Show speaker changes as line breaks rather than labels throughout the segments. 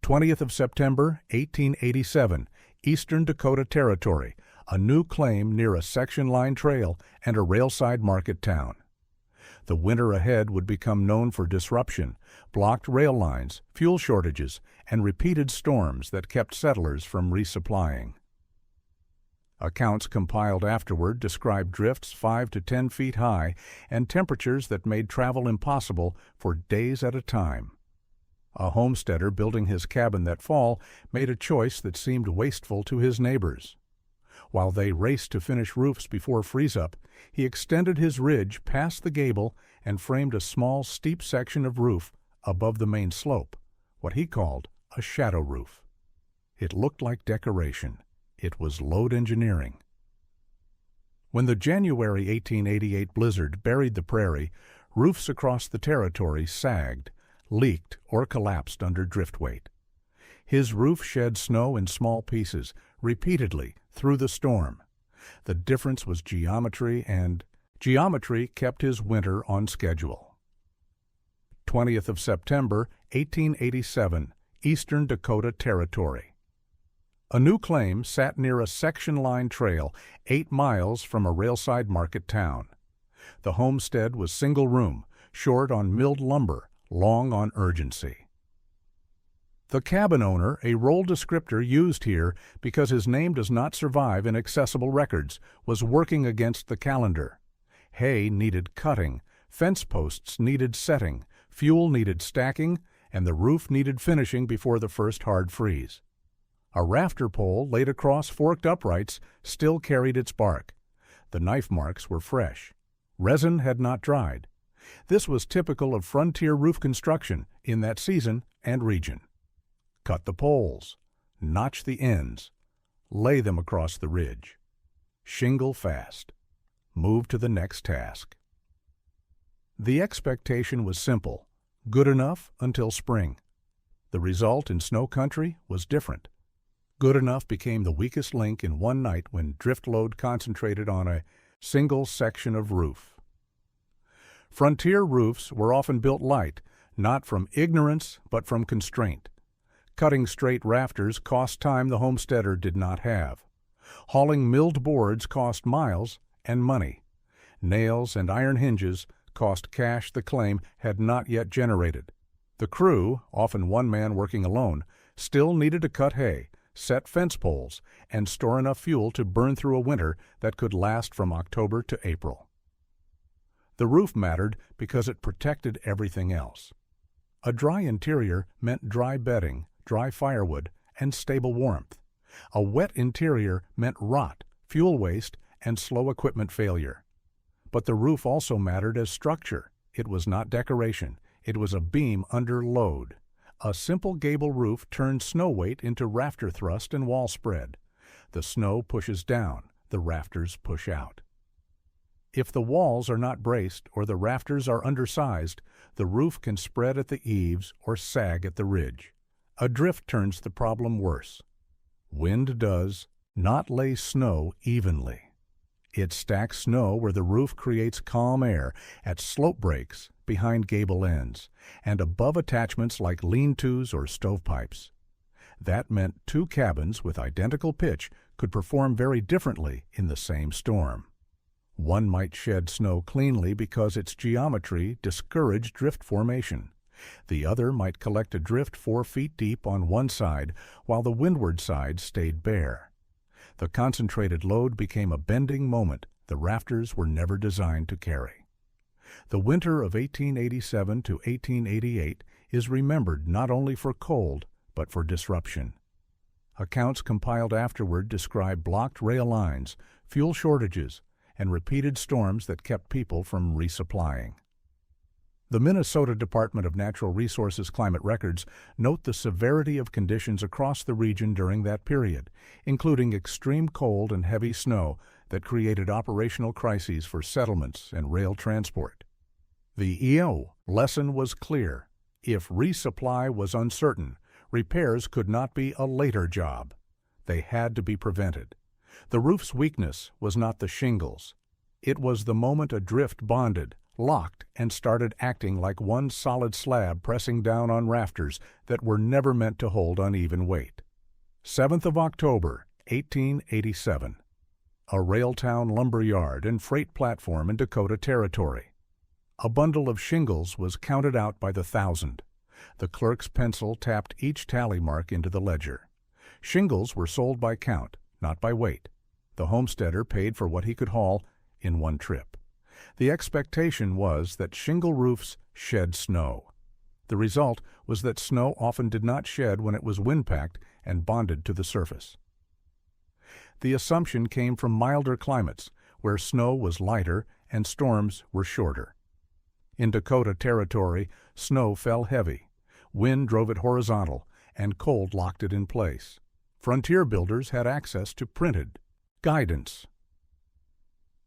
20th of September, 1887, Eastern Dakota Territory, a new claim near a section line trail and a railside market town. The winter ahead would become known for disruption, blocked rail lines, fuel shortages, and repeated storms that kept settlers from resupplying. Accounts compiled afterward describe drifts 5 to 10 feet high and temperatures that made travel impossible for days at a time. A homesteader building his cabin that fall made a choice that seemed wasteful to his neighbors. While they raced to finish roofs before freeze-up, he extended his ridge past the gable and framed a small, steep section of roof above the main slope, what he called a shadow roof. It looked like decoration. It was load engineering. When the January 1888 blizzard buried the prairie, roofs across the territory sagged, leaked, or collapsed under drift weight. His roof shed snow in small pieces, repeatedly, through the storm. The difference was geometry, and geometry kept his winter on schedule. 20th of September, 1887, Eastern Dakota Territory. A new claim sat near a section line trail 8 miles from a railside market town. The homestead was single room, short on milled lumber, long on urgency. The cabin owner, a role descriptor used here because his name does not survive in accessible records, was working against the calendar. Hay needed cutting, fence posts needed setting, fuel needed stacking, and the roof needed finishing before the first hard freeze. A rafter pole laid across forked uprights still carried its bark. The knife marks were fresh. Resin had not dried. This was typical of frontier roof construction in that season and region. Cut the poles, notch the ends, lay them across the ridge. Shingle fast. Move to the next task. The expectation was simple, good enough until spring. The result in snow country was different. Good enough became the weakest link in one night when drift load concentrated on a single section of roof. Frontier roofs were often built light, not from ignorance but from constraint. Cutting straight rafters cost time the homesteader did not have. Hauling milled boards cost miles and money. Nails and iron hinges cost cash the claim had not yet generated. The crew, often one man working alone, still needed to cut hay, set fence poles, and store enough fuel to burn through a winter that could last from October to April. The roof mattered because it protected everything else. A dry interior meant dry bedding, dry firewood, and stable warmth. A wet interior meant rot, fuel waste, and slow equipment failure. But the roof also mattered as structure. It was not decoration. It was a beam under load. A simple gable roof turns snow weight into rafter thrust and wall spread. The snow pushes down, the rafters push out. If the walls are not braced or the rafters are undersized, the roof can spread at the eaves or sag at the ridge. A drift turns the problem worse. Wind does not lay snow evenly. It stacks snow where the roof creates calm air, at slope breaks, behind gable ends, and above attachments like lean-tos or stovepipes. That meant 2 cabins with identical pitch could perform very differently in the same storm. One might shed snow cleanly because its geometry discouraged drift formation. The other might collect a drift 4 feet deep on one side while the windward side stayed bare. The concentrated load became a bending moment the rafters were never designed to carry. The winter of 1887 to 1888 is remembered not only for cold but for disruption. Accounts compiled afterward describe blocked rail lines, fuel shortages, and repeated storms that kept people from resupplying. The Minnesota Department of Natural Resources Climate Records note the severity of conditions across the region during that period, including extreme cold and heavy snow that created operational crises for settlements and rail transport. The EO lesson was clear. If resupply was uncertain, repairs could not be a later job. They had to be prevented. The roof's weakness was not the shingles. It was the moment a drift bonded, locked, and started acting like one solid slab pressing down on rafters that were never meant to hold uneven weight. 7th of October, 1887. A Railtown lumber yard and freight platform in Dakota Territory. A bundle of shingles was counted out by the thousand. The clerk's pencil tapped each tally mark into the ledger. Shingles were sold by count, not by weight. The homesteader paid for what he could haul in one trip. The expectation was that shingle roofs shed snow. The result was that snow often did not shed when it was wind-packed and bonded to the surface. The assumption came from milder climates, where snow was lighter and storms were shorter. In Dakota Territory, snow fell heavy. Wind drove it horizontal, and cold locked it in place. Frontier builders had access to printed guidance.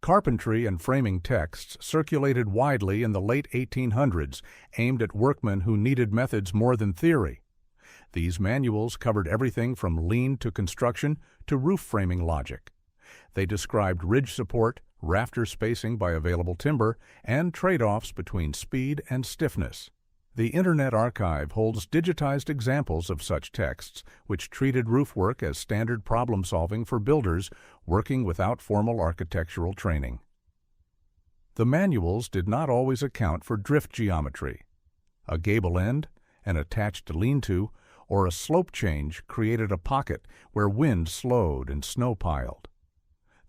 Carpentry and framing texts circulated widely in the late 1800s, aimed at workmen who needed methods more than theory. These manuals covered everything from lean to construction to roof framing logic. They described ridge support, rafter spacing by available timber, and trade-offs between speed and stiffness. The Internet Archive holds digitized examples of such texts, which treated roof work as standard problem-solving for builders working without formal architectural training. The manuals did not always account for drift geometry. A gable end, an attached lean-to, or a slope change created a pocket where wind slowed and snow piled.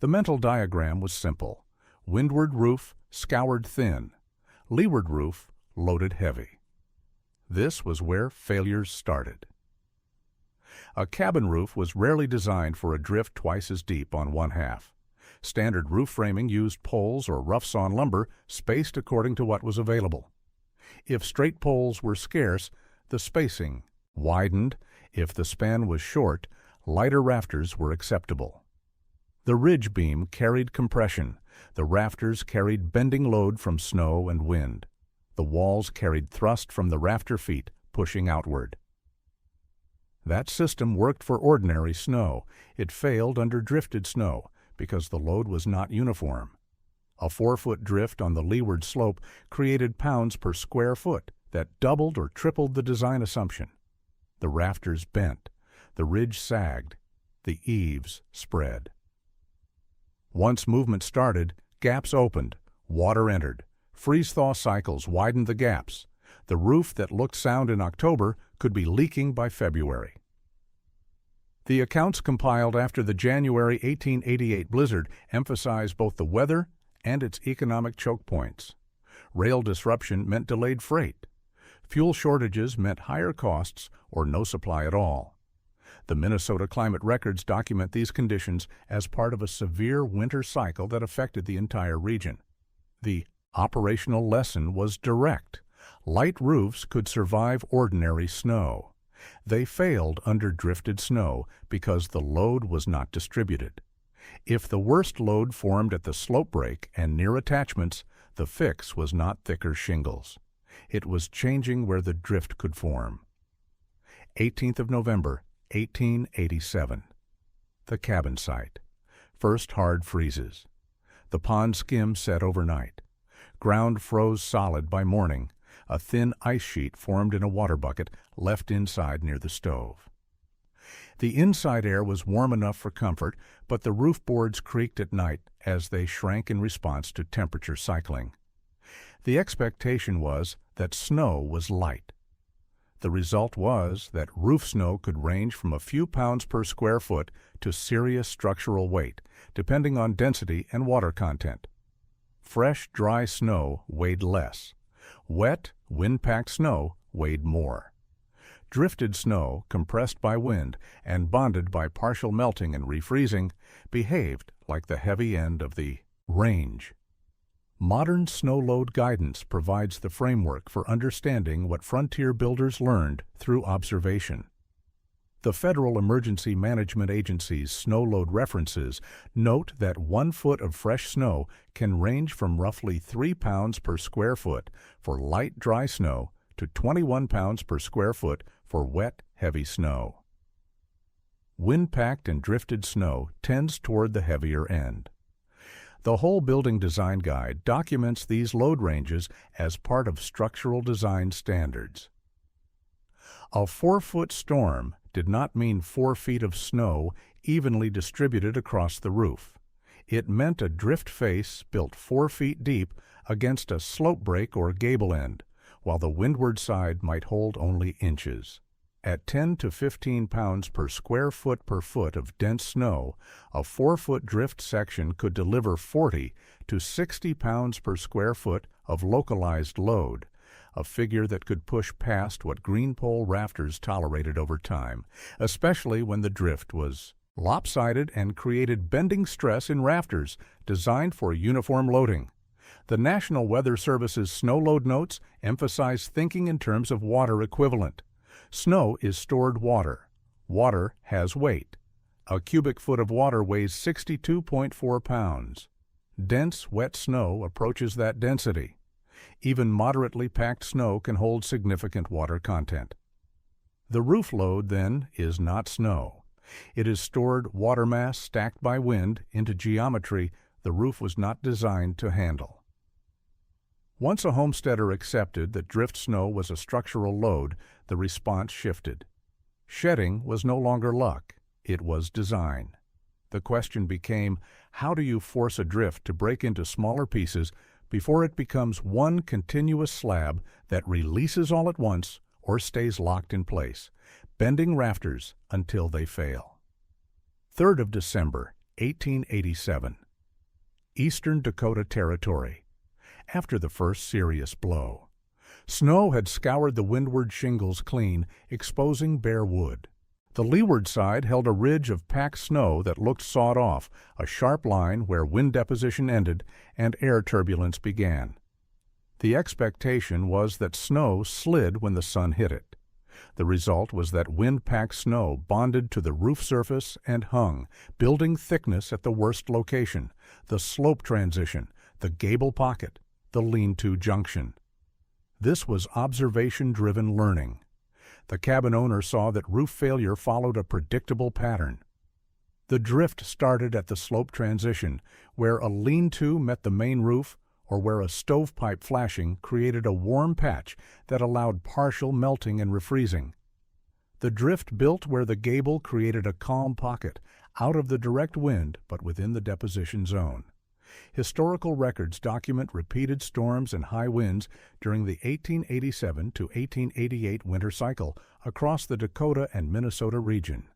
The mental diagram was simple. Windward roof scoured thin, leeward roof loaded heavy. This was where failures started. A cabin roof was rarely designed for a drift twice as deep on one half. Standard roof framing used poles or rough-sawn lumber spaced according to what was available. If straight poles were scarce, the spacing widened. If the span was short, lighter rafters were acceptable. The ridge beam carried compression. The rafters carried bending load from snow and wind. The walls carried thrust from the rafter feet, pushing outward. That system worked for ordinary snow. It failed under drifted snow because the load was not uniform. A 4-foot drift on the leeward slope created pounds per square foot that doubled or tripled the design assumption. The rafters bent, the ridge sagged, the eaves spread. Once movement started, gaps opened, water entered. Freeze-thaw cycles widened the gaps. The roof that looked sound in October could be leaking by February. The accounts compiled after the January 1888 blizzard emphasized both the weather and its economic choke points. Rail disruption meant delayed freight. Fuel shortages meant higher costs or no supply at all. The Minnesota Climate Records document these conditions as part of a severe winter cycle that affected the entire region. The operational lesson was direct. Light roofs could survive ordinary snow. They failed under drifted snow because the load was not distributed. If the worst load formed at the slope break and near attachments, the fix was not thicker shingles. It was changing where the drift could form. 18th of November, 1887. The cabin site. First hard freezes. The pond skim set overnight. Ground froze solid by morning. A thin ice sheet formed in a water bucket left inside near the stove. The inside air was warm enough for comfort, but the roof boards creaked at night as they shrank in response to temperature cycling. The expectation was that snow was light. The result was that roof snow could range from a few pounds per square foot to serious structural weight, depending on density and water content. Fresh, dry snow weighed less. Wet, wind-packed snow weighed more. Drifted snow, compressed by wind and bonded by partial melting and refreezing, behaved like the heavy end of the range. Modern snow load guidance provides the framework for understanding what frontier builders learned through observation. The Federal Emergency Management Agency's snow load references note that 1 foot of fresh snow can range from roughly 3 pounds per square foot for light, dry snow to 21 pounds per square foot for wet, heavy snow. Wind-packed and drifted snow tends toward the heavier end. The whole building design guide documents these load ranges as part of structural design standards. A 4-foot storm did not mean 4 feet of snow evenly distributed across the roof. It meant a drift face built 4 feet deep against a slope break or gable end, while the windward side might hold only inches. At 10 to 15 pounds per square foot per foot of dense snow, a 4-foot drift section could deliver 40 to 60 pounds per square foot of localized load, a figure that could push past what green pole rafters tolerated over time, especially when the drift was lopsided and created bending stress in rafters designed for uniform loading. The National Weather Service's snow load notes emphasize thinking in terms of water equivalent. Snow is stored water. Water has weight. A cubic foot of water weighs 62.4 pounds. Dense, wet snow approaches that density. Even moderately packed snow can hold significant water content. The roof load, then, is not snow. It is stored water mass stacked by wind into geometry the roof was not designed to handle. Once a homesteader accepted that drift snow was a structural load, the response shifted. Shedding was no longer luck, it was design. The question became, how do you force a drift to break into smaller pieces before it becomes one continuous slab that releases all at once or stays locked in place, bending rafters until they fail? 3rd of December, 1887. Eastern Dakota Territory. After the first serious blow, snow had scoured the windward shingles clean, exposing bare wood. The leeward side held a ridge of packed snow that looked sawed off, a sharp line where wind deposition ended and air turbulence began. The expectation was that snow slid when the sun hit it. The result was that wind-packed snow bonded to the roof surface and hung, building thickness at the worst location, the slope transition, the gable pocket, the lean-to junction. This was observation-driven learning. The cabin owner saw that roof failure followed a predictable pattern. The drift started at the slope transition, where a lean-to met the main roof or where a stovepipe flashing created a warm patch that allowed partial melting and refreezing. The drift built where the gable created a calm pocket, out of the direct wind but within the deposition zone. Historical records document repeated storms and high winds during the 1887 to 1888 winter cycle across the Dakota and Minnesota region.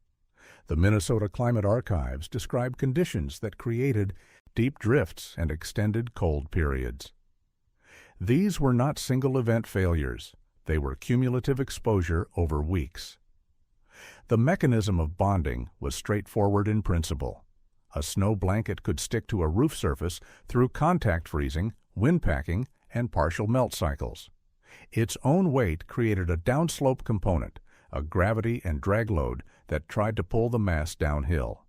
The Minnesota Climate Archives describe conditions that created deep drifts and extended cold periods. These were not single-event failures. They were cumulative exposure over weeks. The mechanism of bonding was straightforward in principle. A snow blanket could stick to a roof surface through contact freezing, wind packing, and partial melt cycles. Its own weight created a downslope component, a gravity and drag load that tried to pull the mass downhill.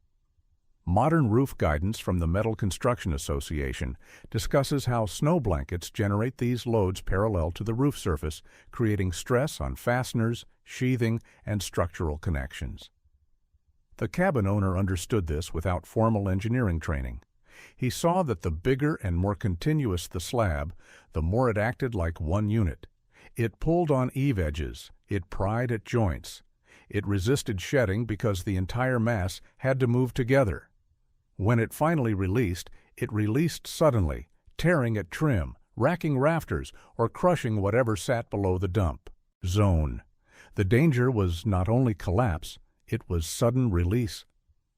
Modern roof guidance from the Metal Construction Association discusses how snow blankets generate these loads parallel to the roof surface, creating stress on fasteners, sheathing, and structural connections. The cabin owner understood this without formal engineering training. He saw that the bigger and more continuous the slab, the more it acted like one unit. It pulled on eave edges, it pried at joints. It resisted shedding because the entire mass had to move together. When it finally released, it released suddenly, tearing at trim, racking rafters, or crushing whatever sat below the dump zone. The danger was not only collapse, it was sudden release.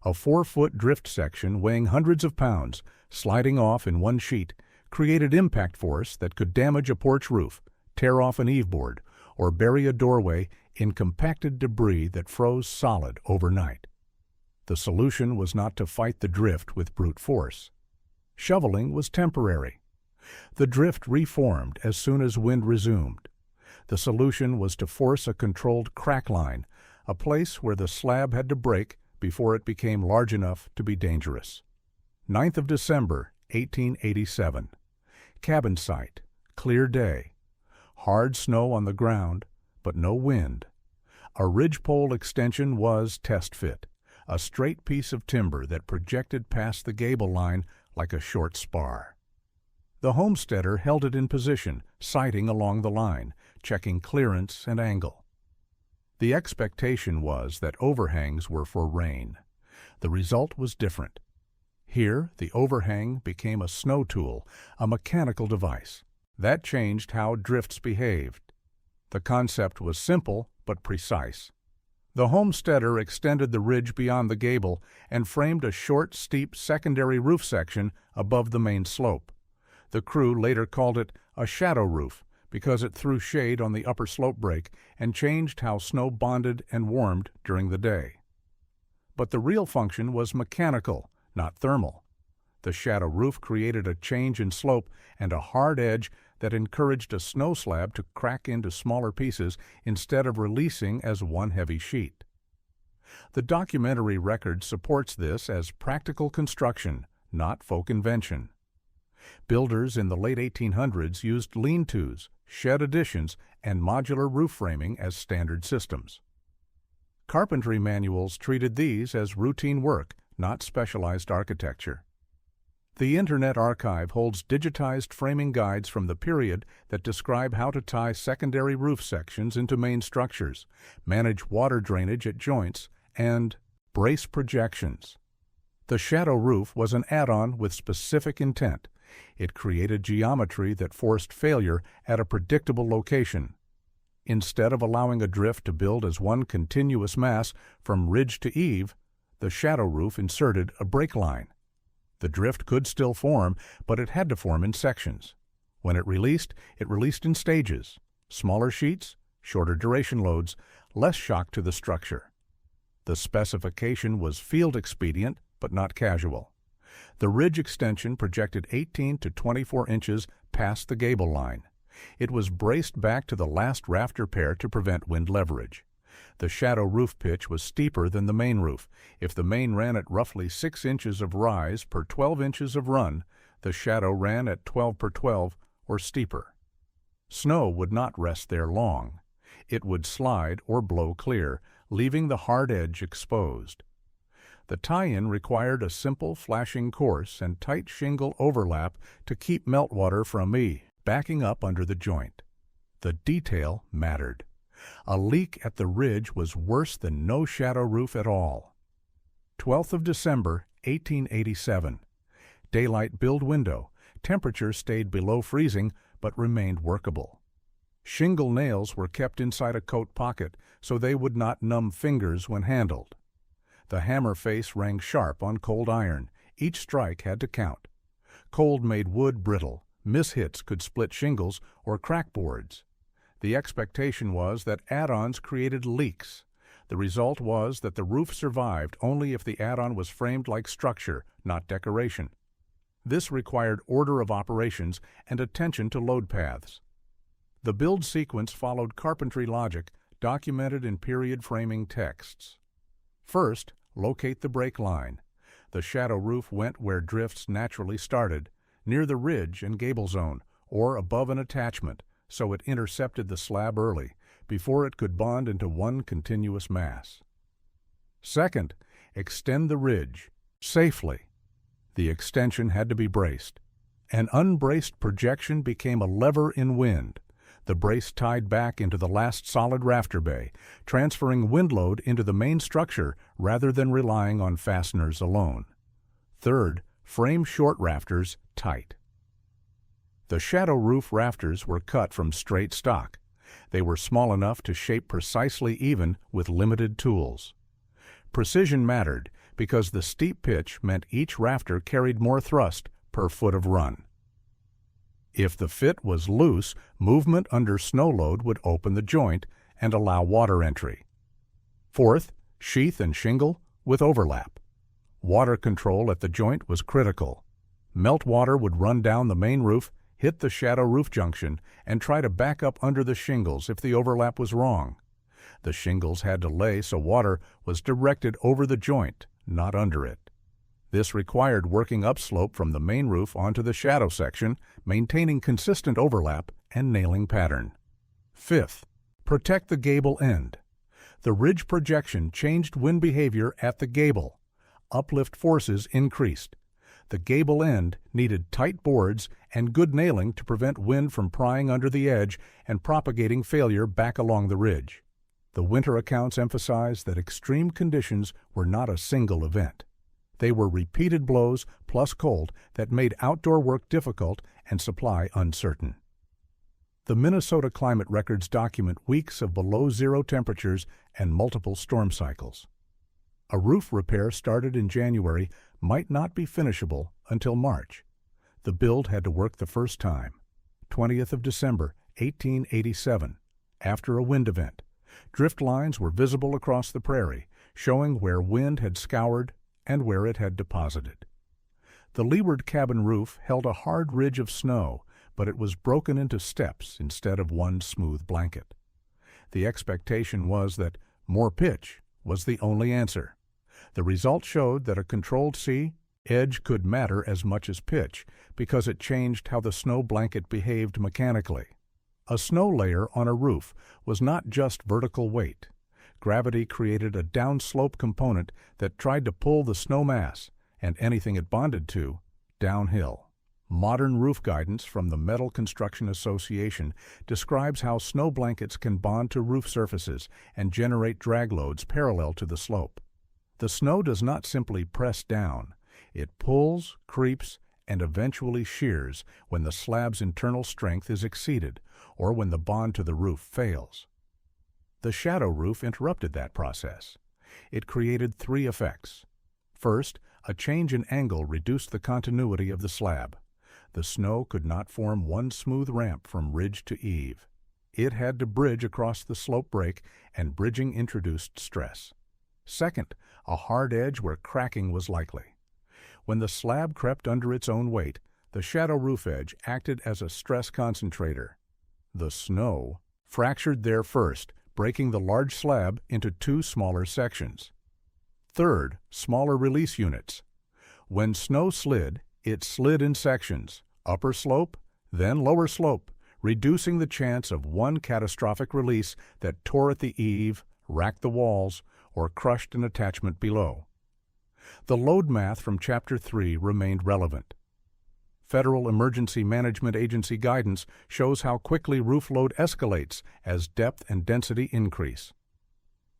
A 4-foot drift section weighing hundreds of pounds, sliding off in one sheet, created impact force that could damage a porch roof, tear off an eave board, or bury a doorway in compacted debris that froze solid overnight. The solution was not to fight the drift with brute force. Shoveling was temporary. The drift reformed as soon as wind resumed. The solution was to force a controlled crack line, a place where the slab had to break before it became large enough to be dangerous. 9th of December, 1887. Cabin site, clear day. Hard snow on the ground, but no wind. A ridgepole extension was test fit, a straight piece of timber that projected past the gable line like a short spar. The homesteader held it in position, sighting along the line, checking clearance and angle. The expectation was that overhangs were for rain. The result was different. Here, the overhang became a snow tool, a mechanical device. That changed how drifts behaved. The concept was simple but precise. The homesteader extended the ridge beyond the gable and framed a short, steep secondary roof section above the main slope. The crew later called it a shadow roof because it threw shade on the upper slope break and changed how snow bonded and warmed during the day. But the real function was mechanical, not thermal. The shadow roof created a change in slope and a hard edge that encouraged a snow slab to crack into smaller pieces instead of releasing as one heavy sheet. The documentary record supports this as practical construction, not folk invention. Builders in the late 1800s used lean-tos, shed additions, and modular roof framing as standard systems. Carpentry manuals treated these as routine work, not specialized architecture. The Internet Archive holds digitized framing guides from the period that describe how to tie secondary roof sections into main structures, manage water drainage at joints, and brace projections. The shadow roof was an add-on with specific intent. It created geometry that forced failure at a predictable location. Instead of allowing a drift to build as one continuous mass from ridge to eave, the shadow roof inserted a break line. The drift could still form, but it had to form in sections. When it released in stages. Smaller sheets, shorter duration loads, less shock to the structure. The specification was field expedient, but not casual. The ridge extension projected 18 to 24 inches past the gable line. It was braced back to the last rafter pair to prevent wind leverage. The shadow roof pitch was steeper than the main roof. If the main ran at roughly 6 inches of rise per 12 inches of run, the shadow ran at 12 per 12 or steeper. Snow would not rest there long. It would slide or blow clear, leaving the hard edge exposed. The tie-in required a simple flashing course and tight shingle overlap to keep meltwater from backing up under the joint. The detail mattered. A leak at the ridge was worse than no shadow roof at all. 12th of December, 1887. Daylight build window. Temperature stayed below freezing but remained workable. Shingle nails were kept inside a coat pocket so they would not numb fingers when handled. The hammer face rang sharp on cold iron. Each strike had to count. Cold made wood brittle. Mishits could split shingles or crack boards. The expectation was that add-ons created leaks. The result was that the roof survived only if the add-on was framed like structure, not decoration. This required order of operations and attention to load paths. The build sequence followed carpentry logic documented in period framing texts. First, locate the break line. The shadow roof went where drifts naturally started, near the ridge and gable zone, or above an attachment, so it intercepted the slab early, before it could bond into one continuous mass. Second, extend the ridge, safely. The extension had to be braced. An unbraced projection became a lever in wind. The brace tied back into the last solid rafter bay, transferring wind load into the main structure rather than relying on fasteners alone. Third, frame short rafters tight. The shadow roof rafters were cut from straight stock. They were small enough to shape precisely even with limited tools. Precision mattered because the steep pitch meant each rafter carried more thrust per foot of run. If the fit was loose, movement under snow load would open the joint and allow water entry. Fourth, sheath and shingle with overlap. Water control at the joint was critical. Meltwater would run down the main roof, hit the shadow roof junction, and try to back up under the shingles if the overlap was wrong. The shingles had to lay so water was directed over the joint, not under it. This required working upslope from the main roof onto the shadow section, maintaining consistent overlap and nailing pattern. Fifth, protect the gable end. The ridge projection changed wind behavior at the gable. Uplift forces increased. The gable end needed tight boards and good nailing to prevent wind from prying under the edge and propagating failure back along the ridge. The winter accounts emphasize that extreme conditions were not a single event. They were repeated blows plus cold that made outdoor work difficult and supply uncertain. The Minnesota climate records document weeks of below-zero temperatures and multiple storm cycles. A roof repair started in January might not be finishable until March. The build had to work the first time, 20th of December, 1887, after a wind event. Drift lines were visible across the prairie, showing where wind had scoured and where it had deposited. The leeward cabin roof held a hard ridge of snow, but it was broken into steps instead of one smooth blanket. The expectation was that more pitch was the only answer. The result showed that a controlled edge could matter as much as pitch because it changed how the snow blanket behaved mechanically. A snow layer on a roof was not just vertical weight. Gravity created a downslope component that tried to pull the snow mass, and anything it bonded to, downhill. Modern roof guidance from the Metal Construction Association describes how snow blankets can bond to roof surfaces and generate drag loads parallel to the slope. The snow does not simply press down. It pulls, creeps, and eventually shears when the slab's internal strength is exceeded or when the bond to the roof fails. The shadow roof interrupted that process. It created three effects. First, a change in angle reduced the continuity of the slab. The snow could not form one smooth ramp from ridge to eave. It had to bridge across the slope break, and bridging introduced stress. Second, a hard edge where cracking was likely. When the slab crept under its own weight, the shadow roof edge acted as a stress concentrator. The snow fractured there first, breaking the large slab into two smaller sections. Third, smaller release units. When snow slid, it slid in sections, upper slope, then lower slope, reducing the chance of one catastrophic release that tore at the eave, racked the walls, or crushed an attachment below. The load math from Chapter 3 remained relevant. Federal Emergency Management Agency guidance shows how quickly roof load escalates as depth and density increase.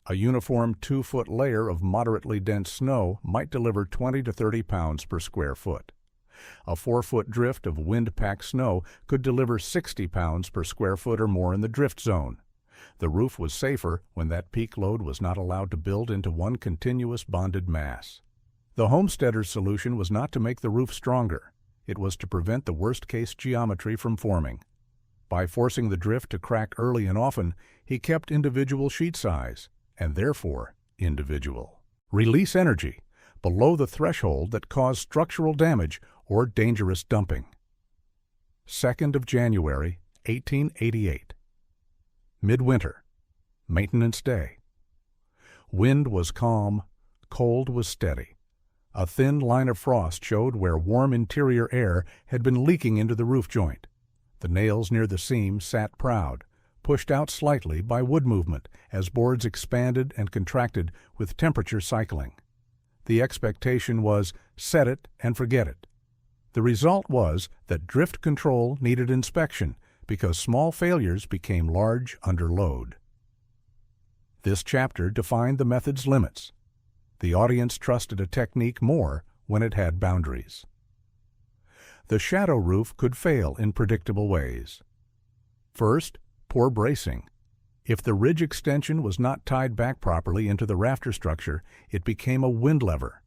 A uniform 2-foot layer of moderately dense snow might deliver 20 to 30 pounds per square foot. A 4-foot drift of wind-packed snow could deliver 60 pounds per square foot or more in the drift zone. The roof was safer when that peak load was not allowed to build into one continuous bonded mass. The homesteader's solution was not to make the roof stronger. It was to prevent the worst-case geometry from forming. By forcing the drift to crack early and often, he kept individual sheet size, and therefore individual. Release energy below the threshold that caused structural damage or dangerous dumping. 2nd of January, 1888. Midwinter. Maintenance day. Wind was calm, cold was steady. A thin line of frost showed where warm interior air had been leaking into the roof joint. The nails near the seam sat proud, pushed out slightly by wood movement as boards expanded and contracted with temperature cycling. The expectation was set it and forget it. The result was that drift control needed inspection because small failures became large under load. This chapter defined the method's limits. The audience trusted a technique more when it had boundaries. The shadow roof could fail in predictable ways. First, poor bracing. If the ridge extension was not tied back properly into the rafter structure, it became a wind lever.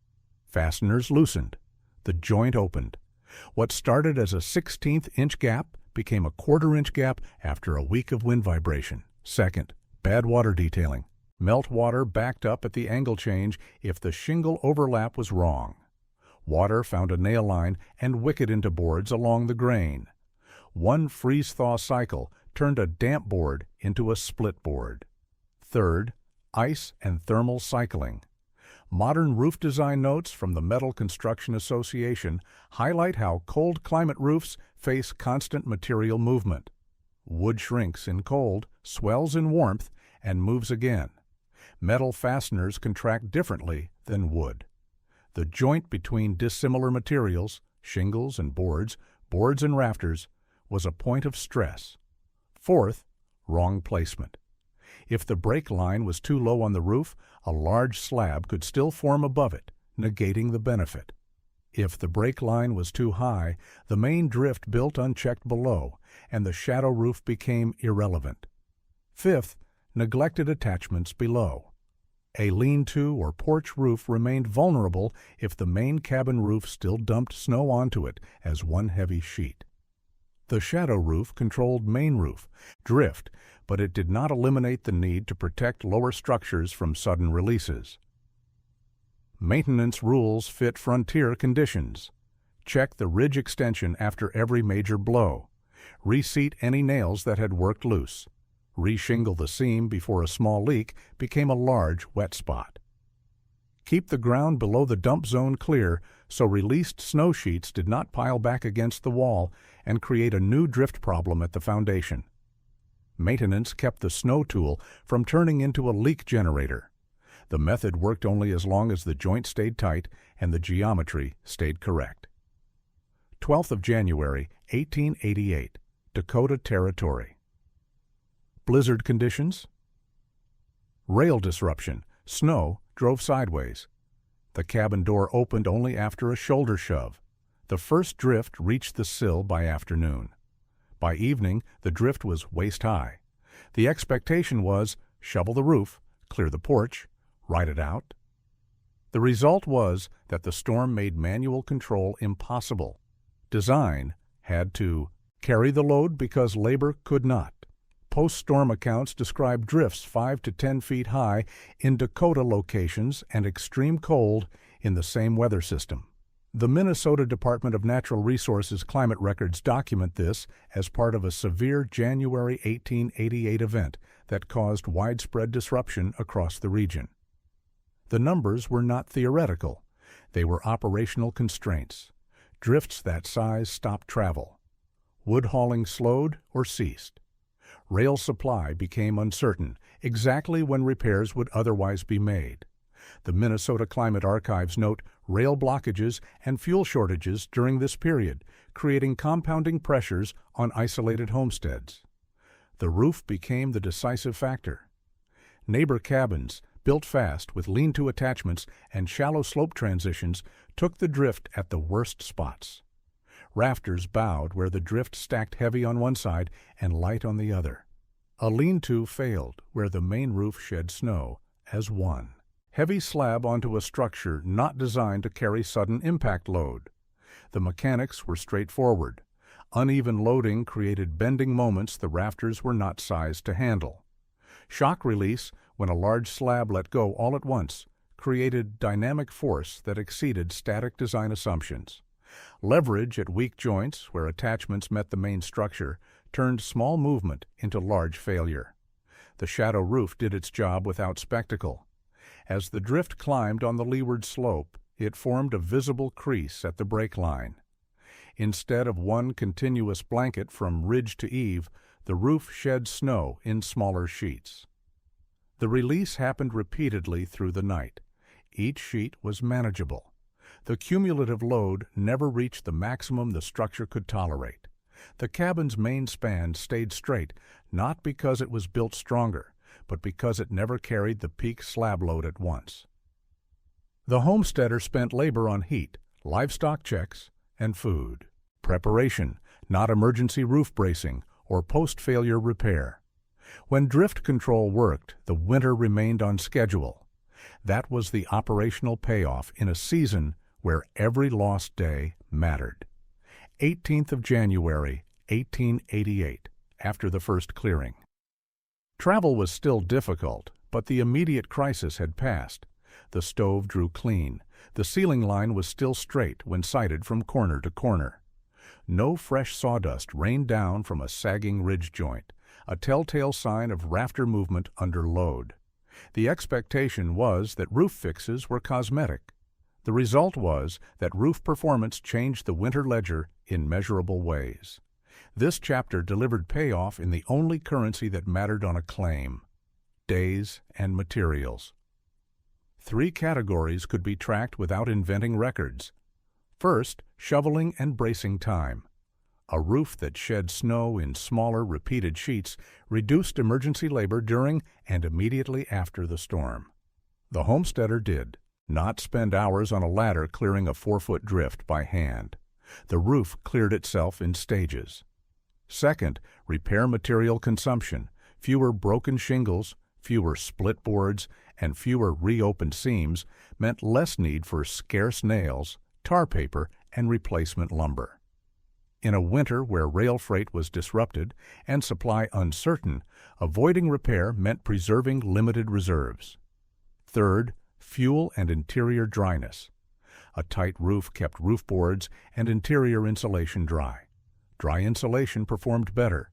Fasteners loosened. The joint opened. What started as a 1/16-inch gap became a 1/4-inch gap after a week of wind vibration. Second, bad water detailing. Meltwater backed up at the angle change if the shingle overlap was wrong. Water found a nail line and wicked into boards along the grain. One freeze-thaw cycle turned a damp board into a split board. Third, ice and thermal cycling. Modern roof design notes from the Metal Construction Association highlight how cold climate roofs face constant material movement. Wood shrinks in cold, swells in warmth, and moves again. Metal fasteners contract differently than wood. The joint between dissimilar materials, shingles and boards, boards and rafters, was a point of stress. Fourth, wrong placement. If the break line was too low on the roof, a large slab could still form above it, negating the benefit. If the break line was too high, the main drift built unchecked below, and the shadow roof became irrelevant. Fifth, neglected attachments below. A lean-to or porch roof remained vulnerable if the main cabin roof still dumped snow onto it as one heavy sheet. The shadow roof controlled main roof drift, but it did not eliminate the need to protect lower structures from sudden releases. Maintenance rules fit frontier conditions. Check the ridge extension after every major blow. Reseat any nails that had worked loose. Reshingle the seam before a small leak became a large wet spot. Keep the ground below the dump zone clear so released snow sheets did not pile back against the wall and create a new drift problem at the foundation. Maintenance kept the snow tool from turning into a leak generator. The method worked only as long as the joint stayed tight and the geometry stayed correct. 12th of January, 1888, Dakota Territory. Blizzard conditions. Rail disruption. Snow drove sideways. The cabin door opened only after a shoulder shove. The first drift reached the sill by afternoon. By evening, the drift was waist-high. The expectation was shovel the roof, clear the porch, ride it out. The result was that the storm made manual control impossible. Design had to carry the load because labor could not. Post-storm accounts describe drifts 5 to 10 feet high in Dakota locations and extreme cold in the same weather system. The Minnesota Department of Natural Resources climate records document this as part of a severe January 1888 event that caused widespread disruption across the region. The numbers were not theoretical. They were operational constraints. Drifts that size stopped travel. Wood hauling slowed or ceased. Rail supply became uncertain exactly when repairs would otherwise be made. The Minnesota Climate Archives note rail blockages and fuel shortages during this period, creating compounding pressures on isolated homesteads. The roof became the decisive factor. Neighbor cabins, built fast with lean-to attachments and shallow slope transitions, took the drift at the worst spots. Rafters bowed where the drift stacked heavy on one side and light on the other. A lean-to failed where the main roof shed snow as one. Heavy slab onto a structure not designed to carry sudden impact load. The mechanics were straightforward. Uneven loading created bending moments the rafters were not sized to handle. Shock release, when a large slab let go all at once, created dynamic force that exceeded static design assumptions. Leverage at weak joints, where attachments met the main structure, turned small movement into large failure. The shadow roof did its job without spectacle. As the drift climbed on the leeward slope, it formed a visible crease at the break line. Instead of one continuous blanket from ridge to eave, the roof shed snow in smaller sheets. The release happened repeatedly through the night. Each sheet was manageable. The cumulative load never reached the maximum the structure could tolerate. The cabin's main span stayed straight, not because it was built stronger, but because it never carried the peak slab load at once. The homesteader spent labor on heat, livestock checks, and food. Preparation, not emergency roof bracing or post-failure repair. When drift control worked, the winter remained on schedule. That was the operational payoff in a season where every lost day mattered. 18th of January, 1888, after the first clearing. Travel was still difficult, but the immediate crisis had passed. The stove drew clean. The ceiling line was still straight when sighted from corner to corner. No fresh sawdust rained down from a sagging ridge joint, a telltale sign of rafter movement under load. The expectation was that roof fixes were cosmetic. The result was that roof performance changed the winter ledger in measurable ways. This chapter delivered payoff in the only currency that mattered on a claim: days and materials. Three categories could be tracked without inventing records. First, shoveling and bracing time. A roof that shed snow in smaller, repeated sheets reduced emergency labor during and immediately after the storm. The homesteader did not spend hours on a ladder clearing a 4-foot drift by hand. The roof cleared itself in stages. Second, repair material consumption. Fewer broken shingles, fewer split boards, and fewer reopened seams meant less need for scarce nails, tar paper, and replacement lumber. In a winter where rail freight was disrupted and supply uncertain, avoiding repair meant preserving limited reserves. Third, fuel and interior dryness. A tight roof kept roof boards and interior insulation dry. Dry insulation performed better.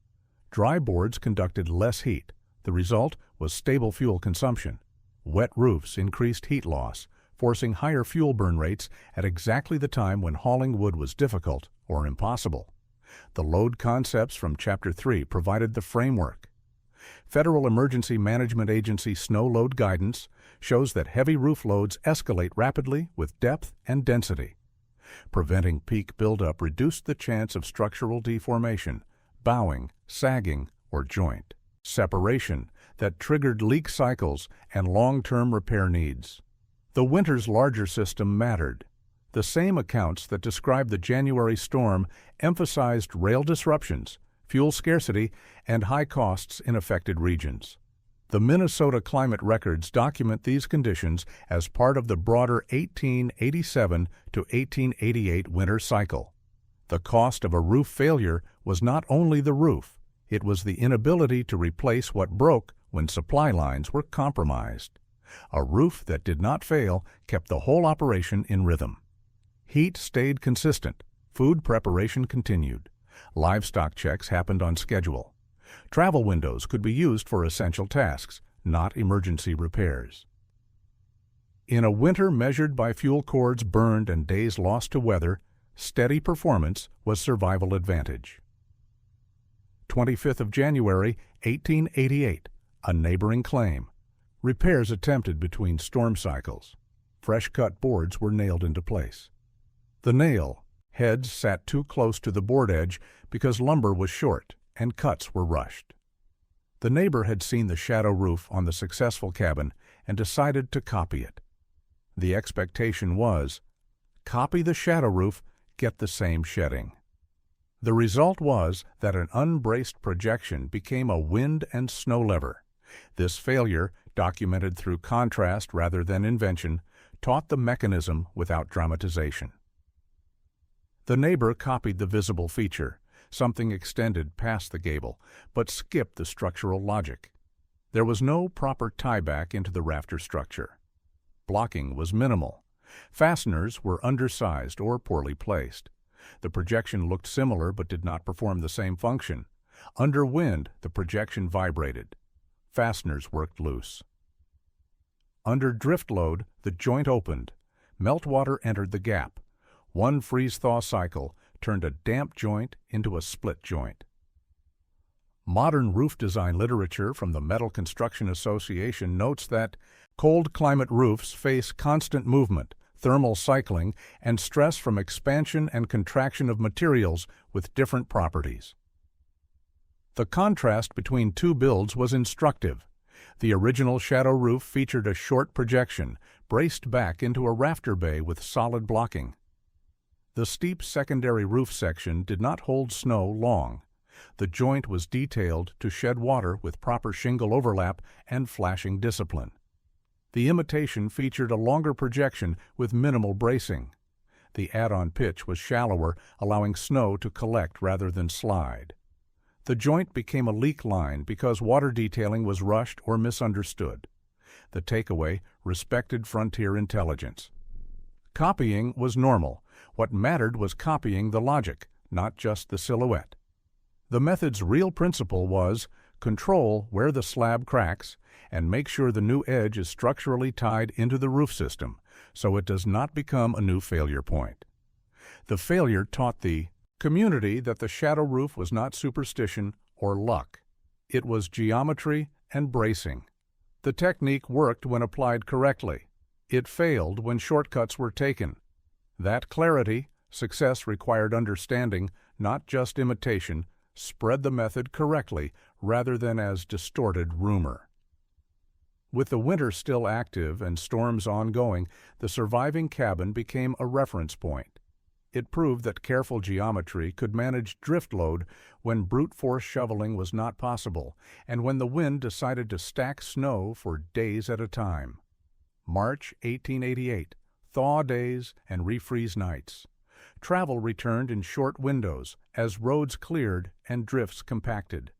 Dry boards conducted less heat. The result was stable fuel consumption. Wet roofs increased heat loss, forcing higher fuel burn rates at exactly the time when hauling wood was difficult or impossible. The load concepts from Chapter 3 provided the framework. Federal Emergency Management Agency snow load guidance shows that heavy roof loads escalate rapidly with depth and density. Preventing peak buildup reduced the chance of structural deformation, bowing, sagging, or joint separation that triggered leak cycles and long-term repair needs. The winter's larger system mattered. The same accounts that described the January storm emphasized rail disruptions, fuel scarcity, and high costs in affected regions. The Minnesota climate records document these conditions as part of the broader 1887 to 1888 winter cycle. The cost of a roof failure was not only the roof, it was the inability to replace what broke when supply lines were compromised. A roof that did not fail kept the whole operation in rhythm. Heat stayed consistent. Food preparation continued. Livestock checks happened on schedule. Travel windows could be used for essential tasks, not emergency repairs. In a winter measured by fuel cords burned and days lost to weather, steady performance was survival advantage. 25th of January, 1888, a neighboring claim. Repairs attempted between storm cycles. Fresh-cut boards were nailed into place. The nail heads sat too close to the board edge because lumber was short and cuts were rushed. The neighbor had seen the shadow roof on the successful cabin and decided to copy it. The expectation was, copy the shadow roof, get the same shedding. The result was that an unbraced projection became a wind and snow lever. This failure, documented through contrast rather than invention, taught the mechanism without dramatization. The neighbor copied the visible feature, something extended past the gable, but skipped the structural logic. There was no proper tieback into the rafter structure. Blocking was minimal. Fasteners were undersized or poorly placed. The projection looked similar but did not perform the same function. Under wind, the projection vibrated. Fasteners worked loose. Under drift load, the joint opened. Meltwater entered the gap. One freeze-thaw cycle turned a damp joint into a split joint. Modern roof design literature from the Metal Construction Association notes that cold climate roofs face constant movement, thermal cycling, and stress from expansion and contraction of materials with different properties. The contrast between two builds was instructive. The original shadow roof featured a short projection, braced back into a rafter bay with solid blocking. The steep secondary roof section did not hold snow long. The joint was detailed to shed water with proper shingle overlap and flashing discipline. The imitation featured a longer projection with minimal bracing. The add-on pitch was shallower, allowing snow to collect rather than slide. The joint became a leak line because water detailing was rushed or misunderstood. The takeaway: respected frontier intelligence. Copying was normal. What mattered was copying the logic, not just the silhouette. The method's real principle was control where the slab cracks and make sure the new edge is structurally tied into the roof system so it does not become a new failure point. The failure taught the community that the shadow roof was not superstition or luck. It was geometry and bracing. The technique worked when applied correctly. It failed when shortcuts were taken. That clarity, success required understanding, not just imitation, spread the method correctly rather than as distorted rumor. With the winter still active and storms ongoing, the surviving cabin became a reference point. It proved that careful geometry could manage drift load when brute force shoveling was not possible, and when the wind decided to stack snow for days at a time. March 1888, thaw days and refreeze nights. Travel returned in short windows as roads cleared and drifts compacted.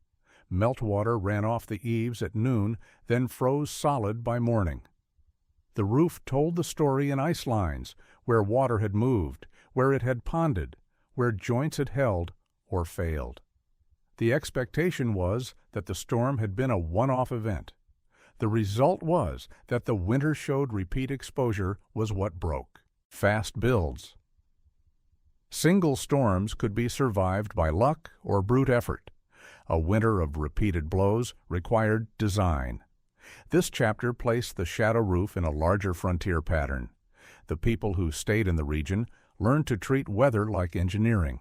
Meltwater ran off the eaves at noon, then froze solid by morning. The roof told the story in ice lines, where water had moved, where it had ponded, where joints had held or failed. The expectation was that the storm had been a one-off event. The result was that the winter showed repeat exposure was what broke. Fast builds. Single storms could be survived by luck or brute effort. A winter of repeated blows required design. This chapter placed the shadow roof in a larger frontier pattern. The people who stayed in the region learned to treat weather like engineering.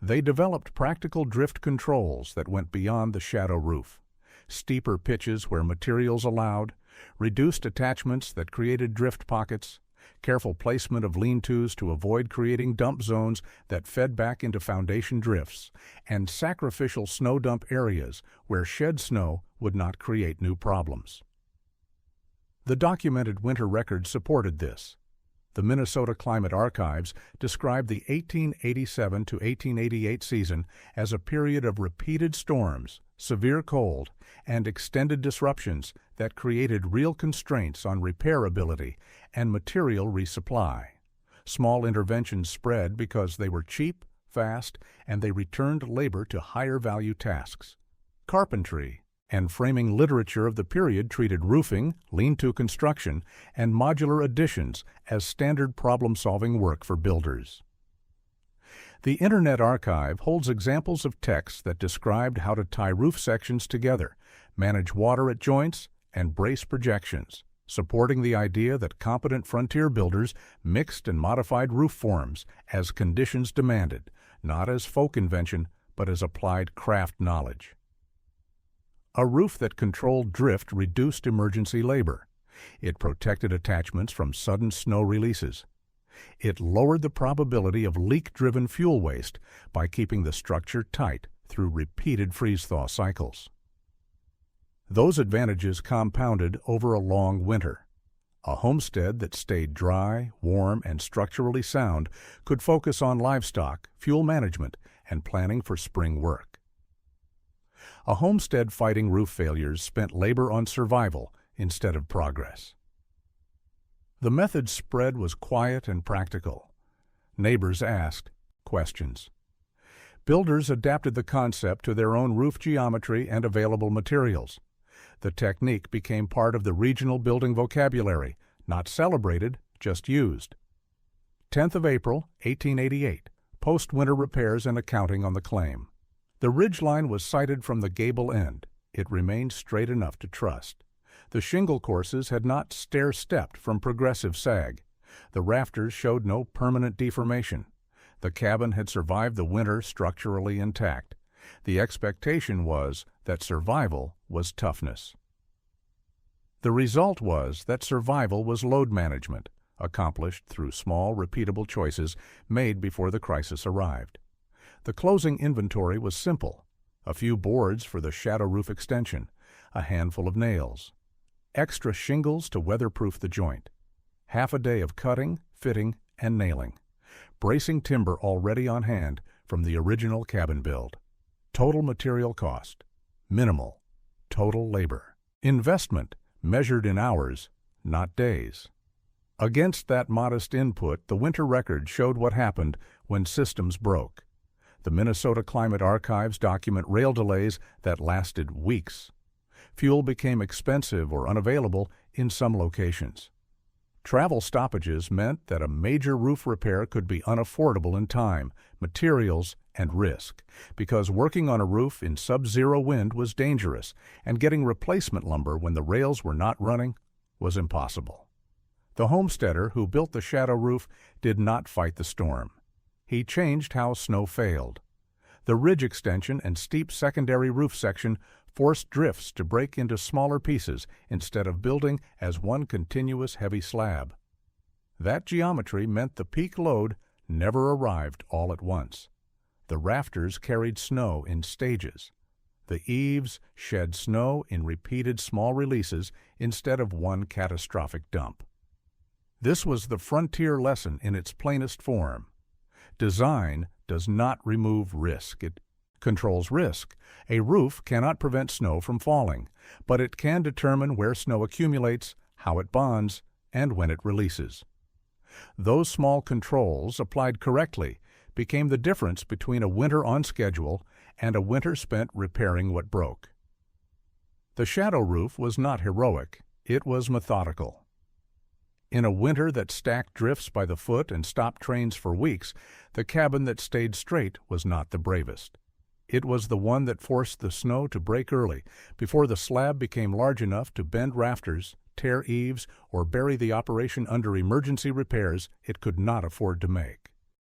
They developed practical drift controls that went beyond the shadow roof. Steeper pitches where materials allowed, reduced attachments that created drift pockets, careful placement of lean-tos to avoid creating dump zones that fed back into foundation drifts, and sacrificial snow dump areas where shed snow would not create new problems. The documented winter records supported this. The Minnesota Climate Archives described the 1887 to 1888 season as a period of repeated storms, severe cold, and extended disruptions that created real constraints on repairability and material resupply. Small interventions spread because they were cheap, fast, and they returned labor to higher-value tasks. Carpentry and framing literature of the period treated roofing, lean-to construction, and modular additions as standard problem-solving work for builders. The Internet Archive holds examples of texts that described how to tie roof sections together, manage water at joints, and brace projections, supporting the idea that competent frontier builders mixed and modified roof forms as conditions demanded, not as folk invention, but as applied craft knowledge. A roof that controlled drift reduced emergency labor. It protected attachments from sudden snow releases. It lowered the probability of leak-driven fuel waste by keeping the structure tight through repeated freeze-thaw cycles. Those advantages compounded over a long winter. A homestead that stayed dry, warm, and structurally sound could focus on livestock, fuel management, and planning for spring work. A homestead fighting roof failures spent labor on survival instead of progress. The method's spread was quiet and practical. Neighbors asked questions. Builders adapted the concept to their own roof geometry and available materials. The technique became part of the regional building vocabulary, not celebrated, just used. 10th of April, 1888, post-winter repairs and accounting on the claim. The ridgeline was sighted from the gable end. It remained straight enough to trust. The shingle courses had not stair-stepped from progressive sag. The rafters showed no permanent deformation. The cabin had survived the winter structurally intact. The expectation was that survival was toughness. The result was that survival was load management, accomplished through small, repeatable choices made before the crisis arrived. The closing inventory was simple: a few boards for the shadow roof extension, a handful of nails, extra shingles to weatherproof the joint, half a day of cutting, fitting, and nailing, bracing timber already on hand from the original cabin build. Total material cost, minimal. Total labor. Investment, measured in hours, not days. Against that modest input, the winter record showed what happened when systems broke. The Minnesota Climate Archives document rail delays that lasted weeks. Fuel became expensive or unavailable in some locations. Travel stoppages meant that a major roof repair could be unaffordable in time, materials, and risk, because working on a roof in sub-zero wind was dangerous, and getting replacement lumber when the rails were not running was impossible. The homesteader who built the shadow roof did not fight the storm. He changed how snow failed. The ridge extension and steep secondary roof section forced drifts to break into smaller pieces instead of building as one continuous heavy slab. That geometry meant the peak load never arrived all at once. The rafters carried snow in stages. The eaves shed snow in repeated small releases instead of one catastrophic dump. This was the frontier lesson in its plainest form. Design does not remove risk. It controls risk. A roof cannot prevent snow from falling, but it can determine where snow accumulates, how it bonds, and when it releases. Those small controls, applied correctly, became the difference between a winter on schedule and a winter spent repairing what broke. The shadow roof was not heroic. It was methodical. In a winter that stacked drifts by the foot and stopped trains for weeks, the cabin that stayed straight was not the bravest. It was the one that forced the snow to break early, before the slab became large enough to bend rafters, tear eaves, or bury the operation under emergency repairs it could not afford to make.